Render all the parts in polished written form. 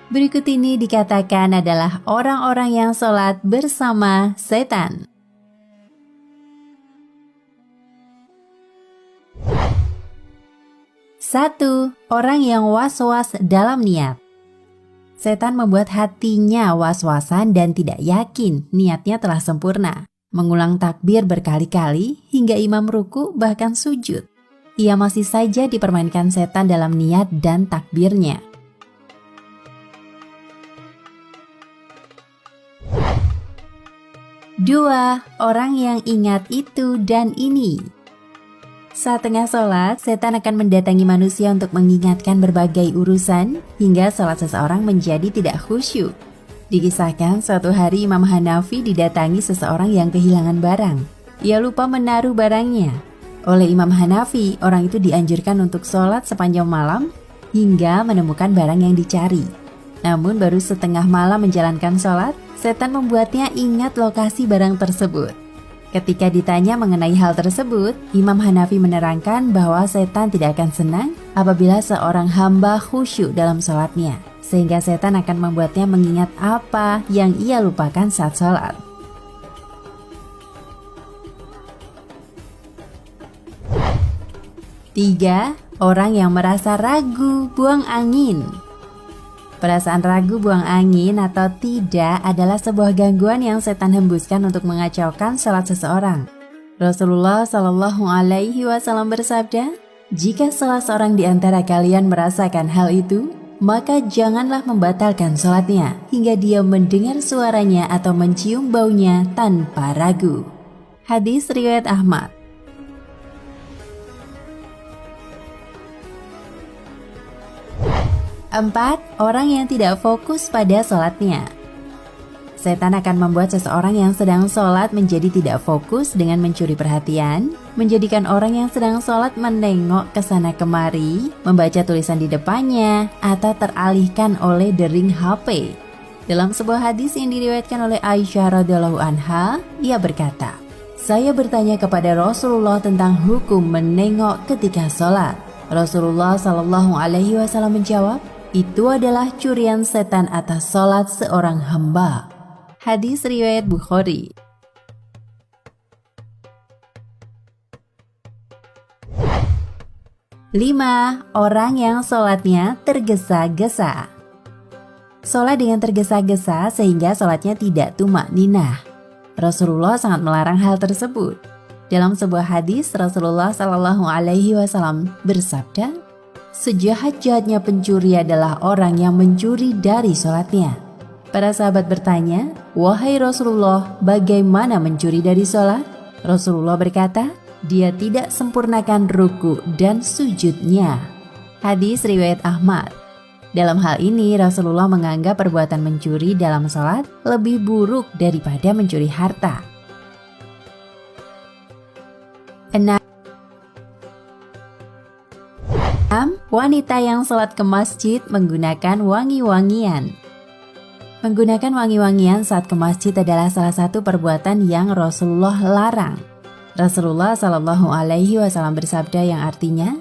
Berikut ini dikatakan adalah orang-orang yang sholat bersama setan. 1. Orang yang was-was dalam niat. Setan membuat hatinya was-wasan dan tidak yakin niatnya telah sempurna. Mengulang takbir berkali-kali hingga imam ruku bahkan sujud. Ia masih saja dipermainkan setan dalam niat dan takbirnya. 2. Orang yang ingat itu dan ini. Saat tengah sholat, setan akan mendatangi manusia untuk mengingatkan berbagai urusan hingga sholat seseorang menjadi tidak khusyuk. Dikisahkan suatu hari Imam Hanafi didatangi seseorang yang kehilangan barang. Ia lupa menaruh barangnya. Oleh Imam Hanafi, orang itu dianjurkan untuk sholat sepanjang malam hingga menemukan barang yang dicari. Namun baru setengah malam menjalankan sholat, setan membuatnya ingat lokasi barang tersebut. Ketika ditanya mengenai hal tersebut, Imam Hanafi menerangkan bahwa setan tidak akan senang apabila seorang hamba khusyuk dalam sholatnya, sehingga setan akan membuatnya mengingat apa yang ia lupakan saat sholat. 3. Orang yang merasa ragu buang angin. Perasaan ragu buang angin atau tidak adalah sebuah gangguan yang setan hembuskan untuk mengacaukan sholat seseorang. Rasulullah Shallallahu Alaihi Wasallam bersabda, "Jika salah seorang di antara kalian merasakan hal itu, maka janganlah membatalkan sholatnya hingga dia mendengar suaranya atau mencium baunya tanpa ragu." Hadis riwayat Ahmad. 4. Orang yang tidak fokus pada sholatnya. Setan akan membuat seseorang yang sedang sholat menjadi tidak fokus dengan mencuri perhatian, menjadikan orang yang sedang sholat menengok ke sana kemari, membaca tulisan di depannya, atau teralihkan oleh dering HP. Dalam sebuah hadis yang diriwayatkan oleh Aisyah radhiyallahu anha, ia berkata, "Saya bertanya kepada Rasulullah tentang hukum menengok ketika sholat. Rasulullah Shallallahu Alaihi Wasallam menjawab, itu adalah curian setan atas sholat seorang hamba." Hadis riwayat Bukhari. 5. Orang yang sholatnya tergesa-gesa. Sholat dengan tergesa-gesa sehingga sholatnya tidak tumak ninah. Rasulullah sangat melarang hal tersebut. Dalam sebuah hadis, Rasulullah Shallallahu Alaihi Wasallam bersabda, "Sejahat-jahatnya pencuri adalah orang yang mencuri dari sholatnya." Para sahabat bertanya, "Wahai Rasulullah, bagaimana mencuri dari sholat?" Rasulullah berkata, "Dia tidak sempurnakan ruku dan sujudnya." Hadis riwayat Ahmad. Dalam hal ini, Rasulullah menganggap perbuatan mencuri dalam sholat lebih buruk daripada mencuri harta. 6. Wanita yang sholat ke masjid menggunakan wangi-wangian. Menggunakan wangi-wangian saat ke masjid adalah salah satu perbuatan yang Rasulullah larang. Rasulullah Shallallahu Alaihi Wasallam bersabda yang artinya,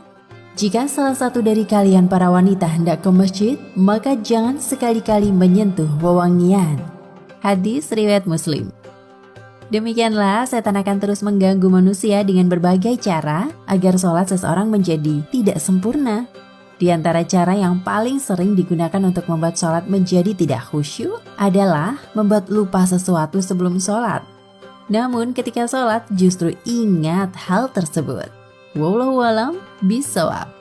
"Jika salah satu dari kalian para wanita hendak ke masjid, maka jangan sekali-kali menyentuh wewangian." Hadis riwayat Muslim. Demikianlah setan akan terus mengganggu manusia dengan berbagai cara agar sholat seseorang menjadi tidak sempurna. Di antara cara yang paling sering digunakan untuk membuat sholat menjadi tidak khusyuk adalah membuat lupa sesuatu sebelum sholat. Namun ketika sholat justru ingat hal tersebut. Wallahu a'lam bishawab.